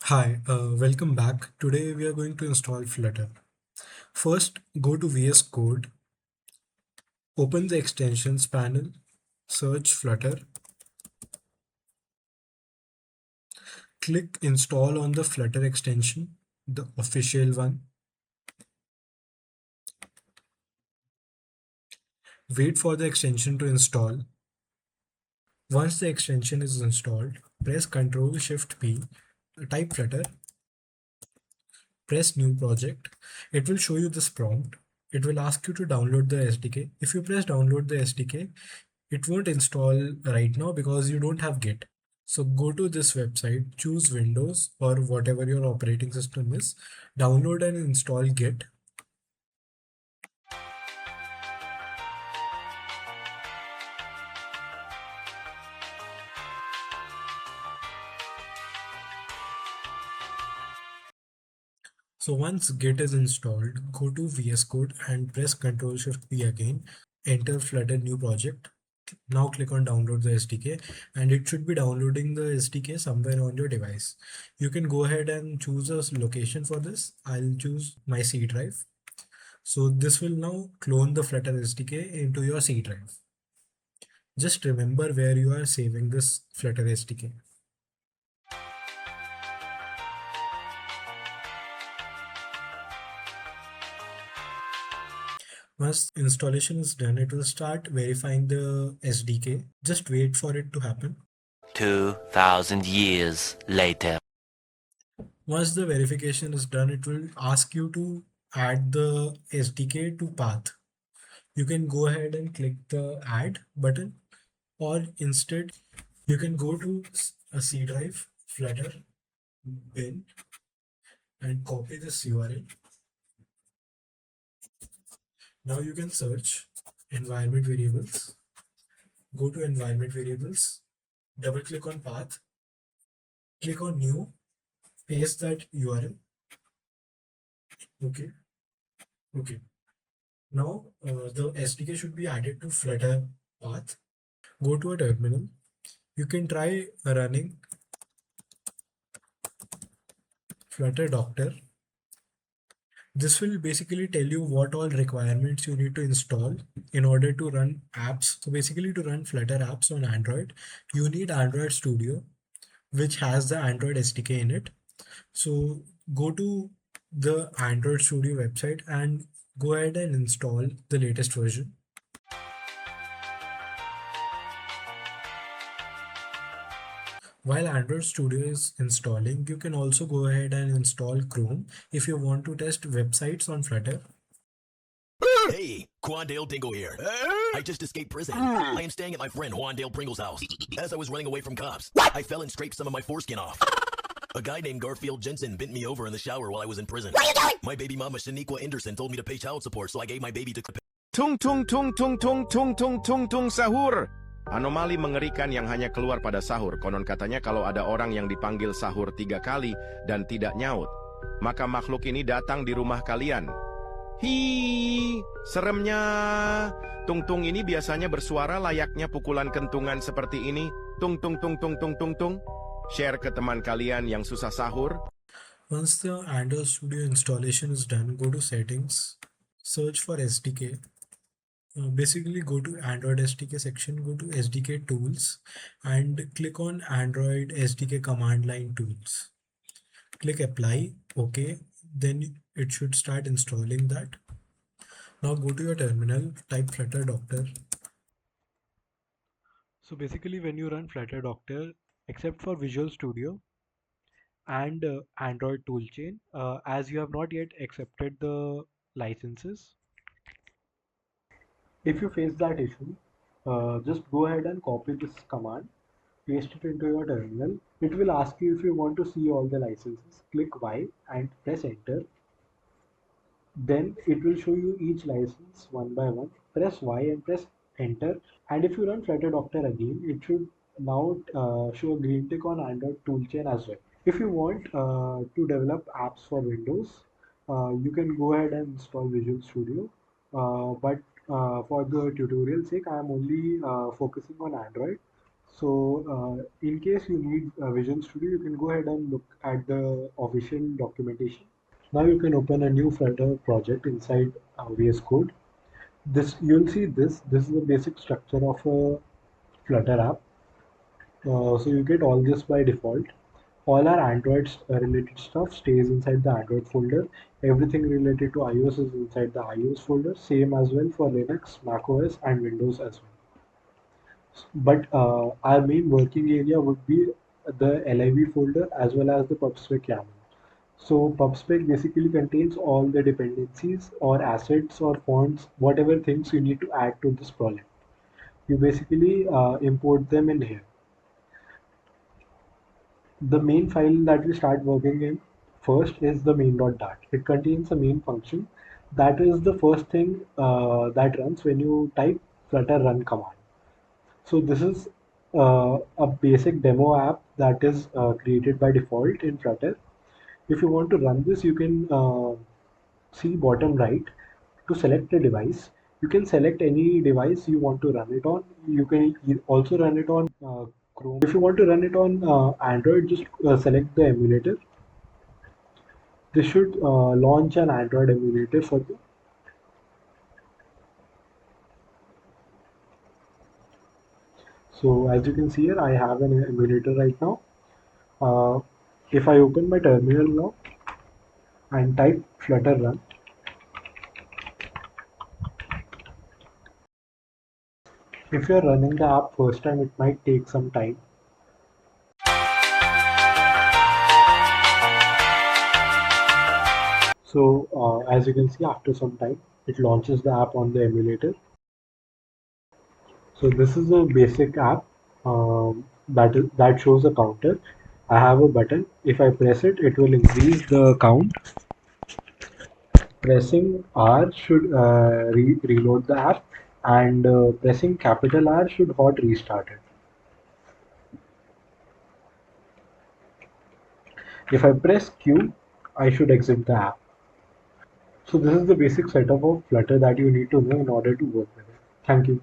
Hi, welcome back. Today we are going to install Flutter. First, go to VS Code, open the extensions panel, search Flutter, click install on the Flutter extension, the official one. Wait for the extension to install. Once the extension is installed, press Ctrl Shift P, type Flutter, press new project. It will show you this prompt. It will ask you to download the SDK. If you press download the SDK, it won't install right now because you don't have Git. So go to this website, choose Windows or whatever your operating system is, download and install Git. So once Git is installed, go to VS Code and press Ctrl Shift P again, enter Flutter new project. Now click on download the SDK and it should be downloading the SDK somewhere on your device. You can go ahead and choose a location for this. I'll choose my C drive. So this will now clone the Flutter SDK into your C drive. Just remember where you are saving this Flutter SDK. Once installation is done, it will start verifying the SDK. Just wait for it to happen. 2,000 years later. Once the verification is done, it will ask you to add the SDK to path. You can go ahead and click the add button, or instead you can go to a C drive, Flutter, bin, and copy this URL. Now you can search environment variables, go to environment variables, double click on path, click on new, paste that URL. Okay, okay. Now the SDK should be added to Flutter path. Go to a terminal. You can try running Flutter Doctor. This will basically tell you what all requirements you need to install in order to run apps. So basically to run Flutter apps on Android, you need Android Studio, which has the Android SDK in it. So go to the Android Studio website and go ahead and install the latest version. While Android Studio is installing, you can also go ahead and install Chrome if you want to test websites on Flutter. Hey, Quandale Dingle here. I just escaped prison. I am staying at my friend Juandale Pringle's house. As I was running away from cops, I fell and scraped some of my foreskin off. A guy named Garfield Jensen bent me over in the shower while I was in prison. What are you doing? My baby mama Shaniqua Anderson told me to pay child support, so I gave my baby to... Tung tung tung tung tung tung tung tung tung sahur. Anomali mengerikan yang hanya keluar pada sahur. Konon katanya kalau ada orang yang dipanggil sahur 3 kali dan tidak nyaut, maka makhluk ini datang di rumah kalian. Hi, seremnya. Tung-tung ini biasanya bersuara layaknya pukulan kentungan seperti ini. Tung tung tung tung tung tung tung. Share ke teman kalian yang susah sahur. Once the Android Studio installation is done, go to settings, search for SDK. Basically go to Android SDK section, go to SDK tools and click on Android SDK command line tools. Click apply, okay, then it should start installing that. Now go to your terminal, type Flutter Doctor. So basically when you run Flutter Doctor, except for Visual Studio and Android toolchain, as you have not yet accepted the licenses, if you face that issue, just go ahead and copy this command, paste it into your terminal. It will ask you if you want to see all the licenses. Click Y and press enter. Then it will show you each license one by one. Press Y and press enter. And if you run Flutter Doctor again, it should now show a green tick on Android toolchain as well. If you want to develop apps for Windows, you can go ahead and install Visual Studio. But for the tutorial sake, I am only focusing on Android. So, in case you need Vision Studio, you can go ahead and look at the official documentation. Now you can open a new Flutter project inside VS Code. This you'll see this. This is the basic structure of a Flutter app. So you get all this by default. All our Android related stuff stays inside the Android folder. Everything related to iOS is inside the iOS folder. Same as well for Linux, macOS, and Windows as well. But our main working area would be the L.A.G folder as well as the PubSpec YAML. So PubSpec basically contains all the dependencies or assets or fonts, whatever things you need to add to this project. You basically import them in here. The main file that we start working in first is the main.dart. It contains a main function. That is the first thing that runs when you type flutter run command. So this is a basic demo app that is created by default in Flutter. If you want to run this, you can see bottom right to select a device. You can select any device you want to run it on. You can also run it on Chrome. If you want to run it on Android, just select the emulator. This should launch an Android emulator for you. So as you can see here, I have an emulator right now. Uh, if I open my terminal now and type flutter run, if you're running the app first time, it might take some time. So as you can see, after some time, it launches the app on the emulator. So this is a basic app that shows a counter. I have a button. If I press it, it will increase the count. Pressing R should reload the app, and pressing capital R should hot restart it. If I press Q, I should exit the app. So this is the basic setup of Flutter that you need to know in order to work with it. Thank you.